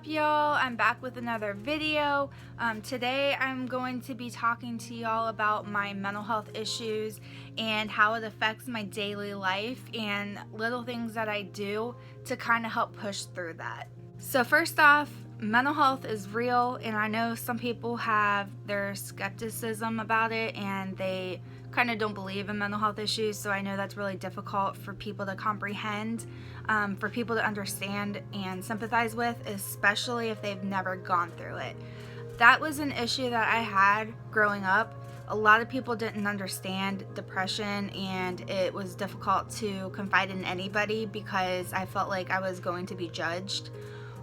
up, y'all? I'm back with another video. Today I'm going to be talking to y'all about my mental health issues and how it affects my daily life and little things that I do to kind of help push through that. So first off, mental health is real, and I know some people have their skepticism about it and they kind of don't believe in mental health issues, so I know that's really difficult for people to comprehend, for people to understand and sympathize with, especially if they've never gone through it. That was an issue that I had growing up. A lot of people didn't understand depression, and it was difficult to confide in anybody because I felt like I was going to be judged,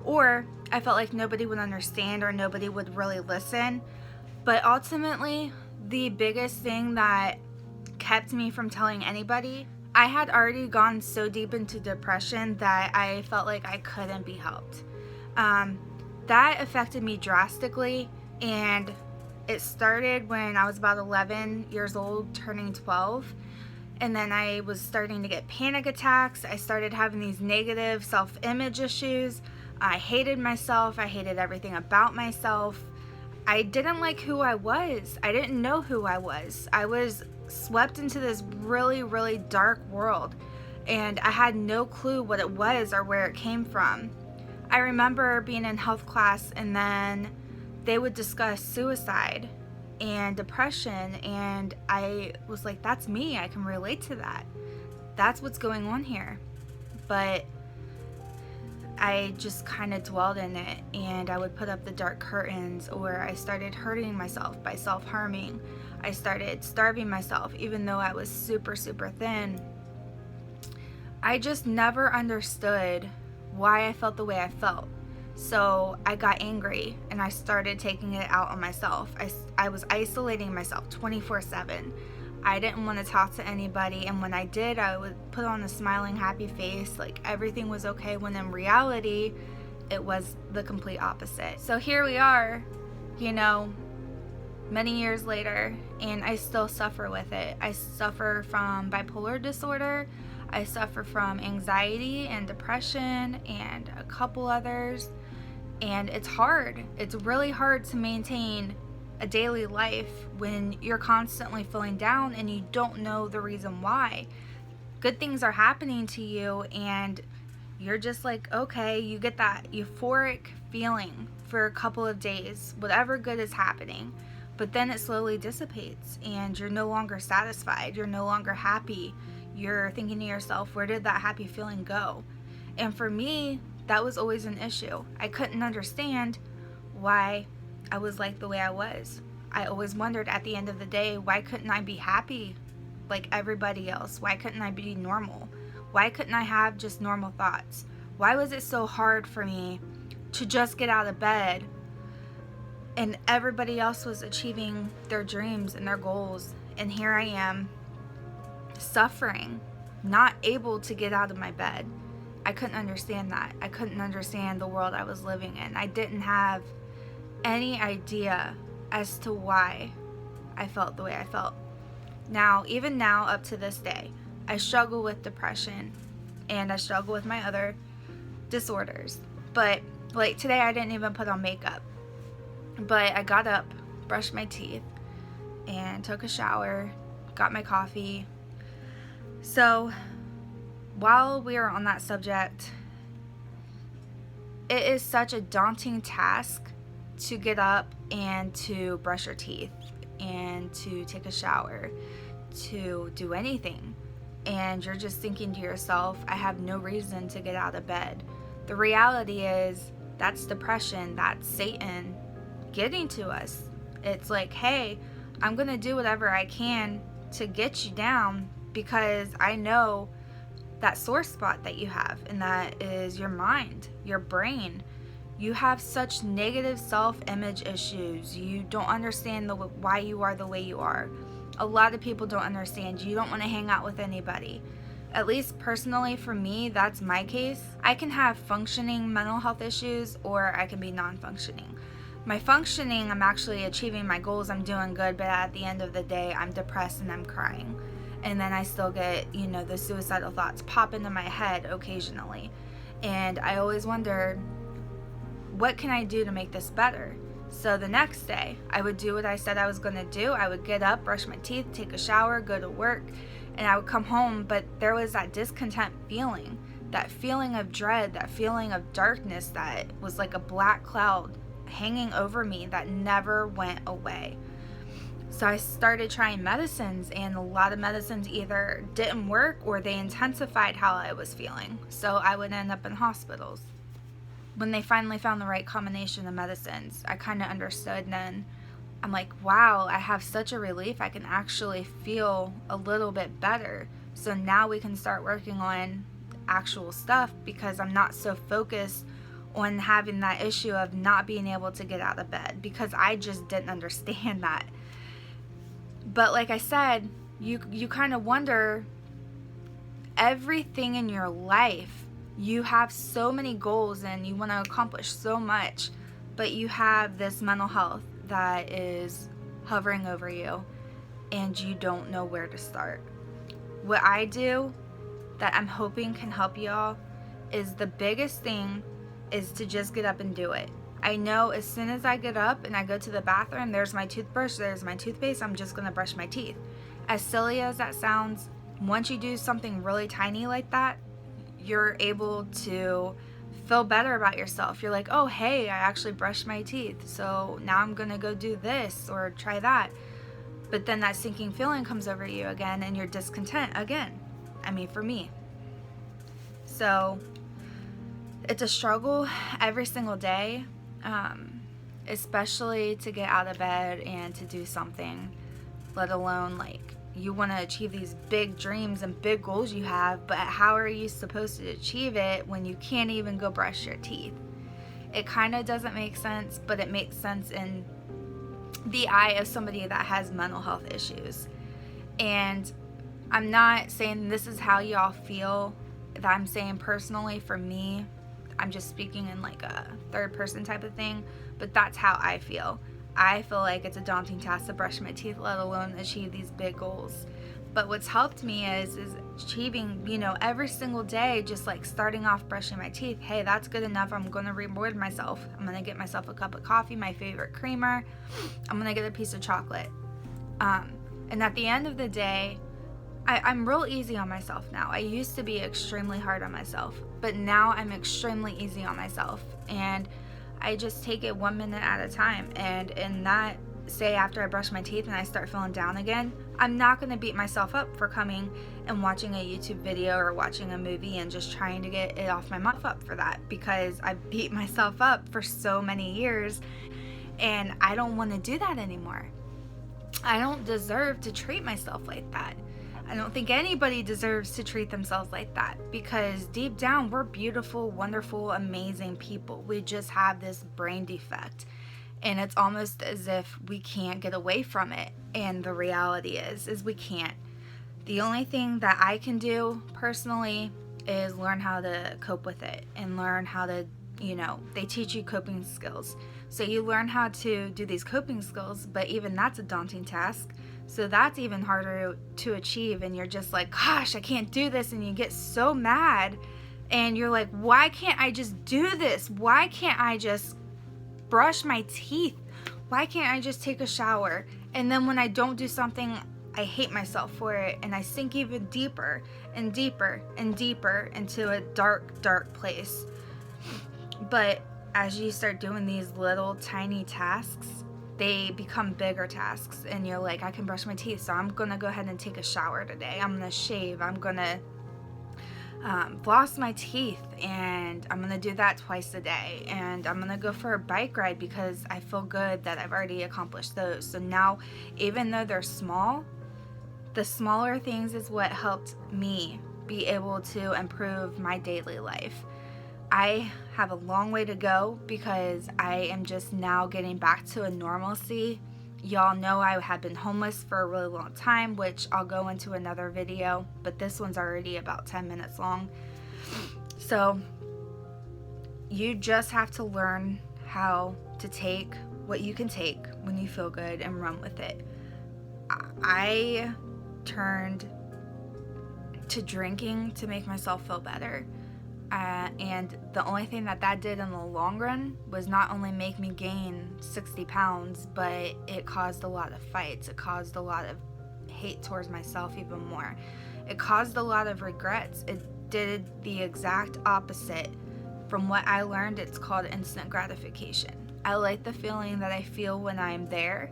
or I felt like nobody would understand or nobody would really listen. But ultimately, the biggest thing that kept me from telling anybody, I had already gone so deep into depression that I felt like I couldn't be helped. That affected me drastically, and it started when I was about 11 years old, turning 12. And then I was starting to get panic attacks. I started having these negative self-image issues. I hated myself. I hated everything about myself. I didn't like who I was. I didn't know who I was. I was swept into this really, really dark world, and I had no clue what it was or where it came from. I remember being in health class, and then they would discuss suicide and depression, and I was like, that's me. I can relate to that. That's what's going on here. But I just kind of dwelled in it, and I would put up the dark curtains, or I started hurting myself by self-harming. I started starving myself even though I was super, super thin. I just never understood why I felt the way I felt. So I got angry and I started taking it out on myself. I was isolating myself 24/7. I didn't want to talk to anybody, and when I did, I would put on a smiling, happy face like everything was okay, when in reality it was the complete opposite. So here we are, many years later, and I still suffer with it. I suffer from bipolar disorder. I suffer from anxiety and depression and a couple others, and it's hard. It's really hard to maintain a daily life when you're constantly feeling down and you don't know the reason why. Good things are happening to you and you're just like, okay, you get that euphoric feeling for a couple of days, whatever good is happening, but then it slowly dissipates and you're no longer satisfied, you're no longer happy. You're thinking to yourself, where did that happy feeling go? And for me, that was always an issue. I couldn't understand why I was like the way I was. I always wondered at the end of the day, why couldn't I be happy like everybody else? Why couldn't I be normal? Why couldn't I have just normal thoughts? Why was it so hard for me to just get out of bed and everybody else was achieving their dreams and their goals, and here I am suffering, not able to get out of my bed? I couldn't understand that. I couldn't understand the world I was living in. I didn't have any idea as to why I felt the way I felt. Now, even now, up to this day, I struggle with depression and I struggle with my other disorders. But like today, I didn't even put on makeup, but I got up, brushed my teeth, and took a shower, got my coffee. So while we are on that subject, it is such a daunting task to get up and to brush your teeth and to take a shower, to do anything. And you're just thinking to yourself, I have no reason to get out of bed. The reality is that's depression, that's Satan getting to us. It's like, hey, I'm going to do whatever I can to get you down because I know that sore spot that you have, and that is your mind, your brain. You have such negative self-image issues. You don't understand why you are the way you are. A lot of people don't understand. You don't want to hang out with anybody. At least personally for me, that's my case. I can have functioning mental health issues, or I can be non-functioning. My functioning, I'm actually achieving my goals, I'm doing good, but at the end of the day, I'm depressed and I'm crying. And then I still get, the suicidal thoughts pop into my head occasionally. And I always wondered, what can I do to make this better? So the next day, I would do what I said I was going to do. I would get up, brush my teeth, take a shower, go to work, and I would come home, but there was that discontent feeling, that feeling of dread, that feeling of darkness that was like a black cloud hanging over me that never went away. So I started trying medicines, and a lot of medicines either didn't work or they intensified how I was feeling. So I would end up in hospitals. When they finally found the right combination of medicines, I kind of understood, and then I'm like, wow, I have such a relief. I can actually feel a little bit better. So now we can start working on actual stuff, because I'm not so focused on having that issue of not being able to get out of bed, because I just didn't understand that. But like I said, you kind of wonder, everything in your life, you have so many goals and you want to accomplish so much, but you have this mental health that is hovering over you and you don't know where to start. What I do that I'm hoping can help y'all is, the biggest thing is to just get up and do it. I know as soon as I get up and I go to the bathroom, there's my toothbrush, there's my toothpaste, I'm just going to brush my teeth. As silly as that sounds, once you do something really tiny like that, you're able to feel better about yourself. You're like, oh, hey, I actually brushed my teeth, so now I'm going to go do this or try that. But then that sinking feeling comes over you again and you're discontent again. I mean, for me. So it's a struggle every single day, especially to get out of bed and to do something, let alone like you want to achieve these big dreams and big goals you have, but how are you supposed to achieve it when you can't even go brush your teeth? It kind of doesn't make sense, but it makes sense in the eye of somebody that has mental health issues. And I'm not saying this is how y'all feel. That I'm saying personally for me, I'm just speaking in like a third person type of thing, but that's how I feel. I feel like it's a daunting task to brush my teeth, let alone achieve these big goals. But what's helped me is achieving, every single day, just like starting off brushing my teeth. Hey, that's good enough. I'm going to reward myself. I'm going to get myself a cup of coffee, my favorite creamer. I'm going to get a piece of chocolate. And at the end of the day, I'm real easy on myself now. I used to be extremely hard on myself, but now I'm extremely easy on myself. And I just take it 1 minute at a time. And in that, say after I brush my teeth and I start feeling down again, I'm not going to beat myself up for coming and watching a YouTube video or watching a movie and just trying to get it off my mouth up for that, because I beat myself up for so many years and I don't want to do that anymore. I don't deserve to treat myself like that. I don't think anybody deserves to treat themselves like that, because deep down we're beautiful, wonderful, amazing people. We just have this brain defect, and it's almost as if we can't get away from it. And the reality is we can't. The only thing that I can do personally is learn how to cope with it and learn how to, they teach you coping skills. So you learn how to do these coping skills, but even that's a daunting task. So that's even harder to achieve, and you're just like, gosh, I can't do this, and you get so mad, and you're like, why can't I just do this? Why can't I just brush my teeth? Why can't I just take a shower? And then when I don't do something, I hate myself for it, and I sink even deeper and deeper and deeper into a dark, dark place. But as you start doing these little tiny tasks, they become bigger tasks, and you're like, I can brush my teeth, so I'm gonna go ahead and take a shower today. I'm gonna shave, I'm gonna floss my teeth, and I'm gonna do that twice a day, and I'm gonna go for a bike ride because I feel good that I've already accomplished those. So now, even though they're small, the smaller things is what helped me be able to improve my daily life. I have a long way to go because I am just now getting back to a normalcy. Y'all know I have been homeless for a really long time, which I'll go into another video, but this one's already about 10 minutes long. So you just have to learn how to take what you can take when you feel good and run with it. I turned to drinking to make myself feel better. And the only thing that did in the long run was not only make me gain 60 pounds, but it caused a lot of fights. It caused a lot of hate towards myself even more. It caused a lot of regrets. It did the exact opposite from what I learned. It's called instant gratification. I like the feeling that I feel when I'm there,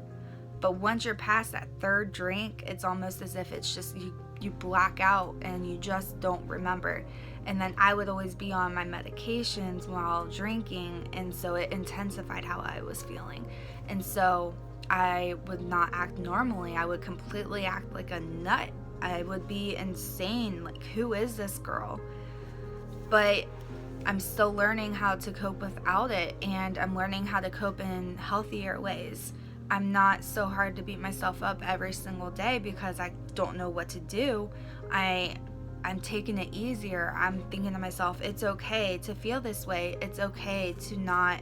but once you're past that third drink, it's almost as if it's just you black out and you just don't remember. And then I would always be on my medications while drinking, and so it intensified how I was feeling. And so I would not act normally. I would completely act like a nut. I would be insane. Like, who is this girl? But I'm still learning how to cope without it, and I'm learning how to cope in healthier ways. I'm not so hard to beat myself up every single day because I don't know what to do. I'm taking it easier. I'm thinking to myself, it's okay to feel this way. It's okay to not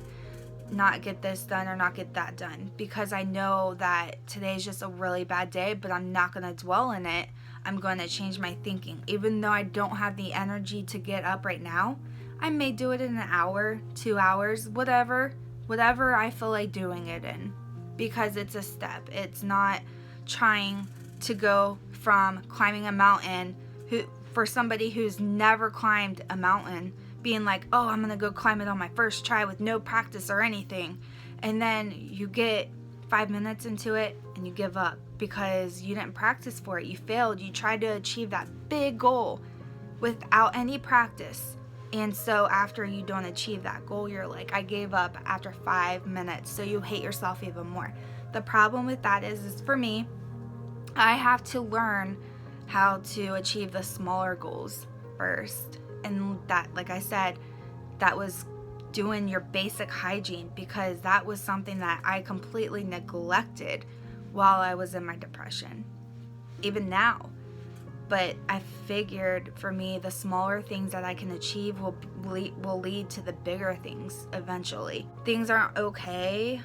get this done or not get that done, because I know that today's just a really bad day, but I'm not going to dwell in it. I'm going to change my thinking. Even though I don't have the energy to get up right now, I may do it in an hour, 2 hours, whatever I feel like doing it in, because it's a step. It's not trying to go from climbing a mountain for somebody who's never climbed a mountain, being like, oh, I'm gonna go climb it on my first try with no practice or anything, and then you get 5 minutes into it and you give up because you didn't practice for it. You failed. You tried to achieve that big goal without any practice, and so after you don't achieve that goal, you're like, I gave up after 5 minutes. So you hate yourself even more. The problem with that is for me, I have to learn how to achieve the smaller goals first. And that, like I said, that was doing your basic hygiene, because that was something that I completely neglected while I was in my depression, even now. But I figured for me, the smaller things that I can achieve will lead to the bigger things eventually. Things aren't okay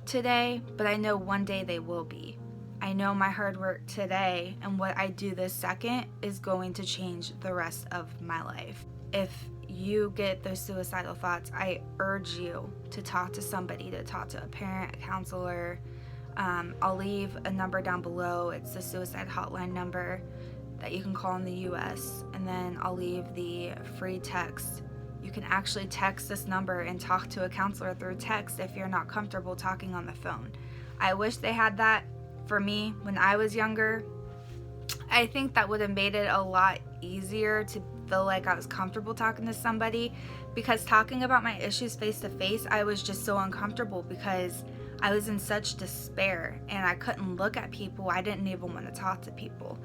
today, but I know one day they will be. I know my hard work today and what I do this second is going to change the rest of my life. If you get those suicidal thoughts, I urge you to talk to somebody, to talk to a parent, a counselor. I'll leave a number down below. It's the Suicide Hotline number that you can call in the US, and then I'll leave the free text. You can actually text this number and talk to a counselor through text if you're not comfortable talking on the phone. I wish they had that for me when I was younger. I think that would have made it a lot easier to feel like I was comfortable talking to somebody, because talking about my issues face to face, I was just so uncomfortable because I was in such despair and I couldn't look at people. I didn't even want to talk to people.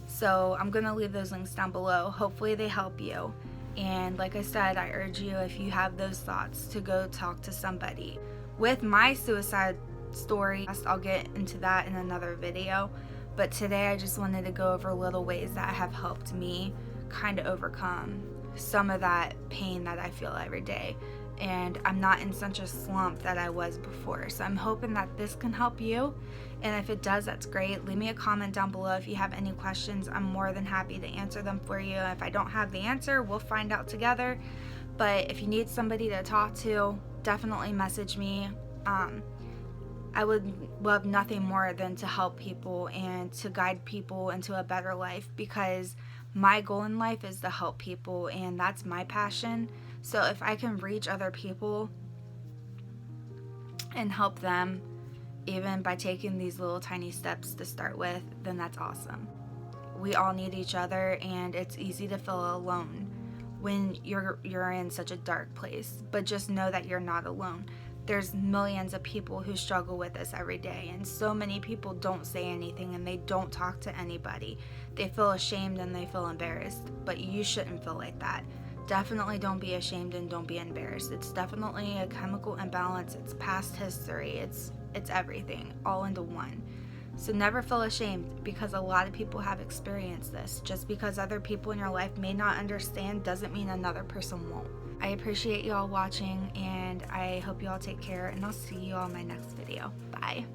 So I'm going to leave those links down below. Hopefully they help you. And like I said, I urge you, if you have those thoughts, to go talk to somebody. With my suicide story, I'll get into that in another video, but today I just wanted to go over little ways that have helped me kind of overcome some of that pain that I feel every day, and I'm not in such a slump that I was before. So I'm hoping that this can help you, and if it does, that's great. Leave me a comment down below if you have any questions. I'm more than happy to answer them for you. If I don't have the answer, we'll find out together. But if you need somebody to talk to, definitely message me. I would love nothing more than to help people and to guide people into a better life, because my goal in life is to help people, and that's my passion. So if I can reach other people and help them, even by taking these little tiny steps to start with, then that's awesome. We all need each other, and it's easy to feel alone when you're in such a dark place, but just know that you're not alone. There's millions of people who struggle with this every day, and so many people don't say anything and they don't talk to anybody. They feel ashamed and they feel embarrassed, but you shouldn't feel like that. Definitely don't be ashamed and don't be embarrassed. It's definitely a chemical imbalance. It's past history. It's everything all into one. So never feel ashamed, because a lot of people have experienced this. Just because other people in your life may not understand doesn't mean another person won't. I appreciate you all watching, and I hope you all take care, and I'll see you all in my next video. Bye.